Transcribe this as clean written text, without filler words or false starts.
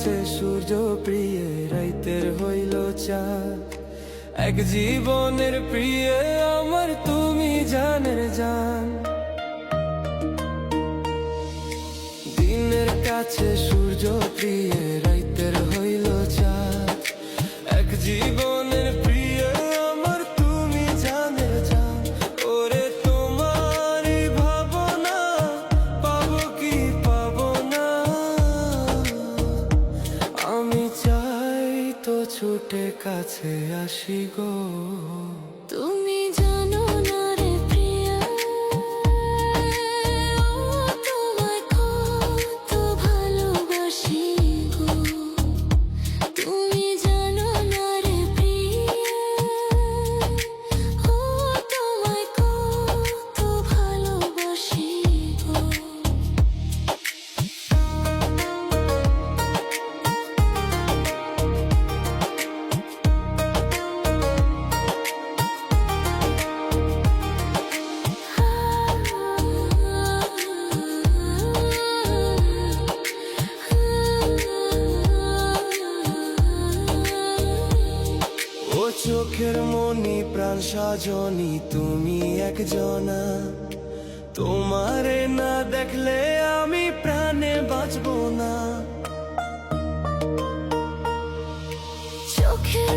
কাছে সূর্য প্রিয় রাইতের হইল চাঁদ এক জীবনের প্রিয় আমার তুমি জানের জান দিনের কাছে সূর্য প্রিয় রাইতের হইল চাঁদ এক জীবনের প্রিয় আমার তুমি জানের জান ওরে তোমারই ভাবনা পাবো কি পাবো না আমি চাই তো ছুটে কাছে আসি গো তুমি জানো না রে প্রিয়া তোমায় কত ভালোবাসি গো তুমি জানো না রে প্রিয়া তোমায় কত ভালোবাসি গো ও চোখের মনি প্রাণ সাজনি তুমি একজনা তোমারে না দেখলে আমি প্রাণে বাঁচবো না চোখের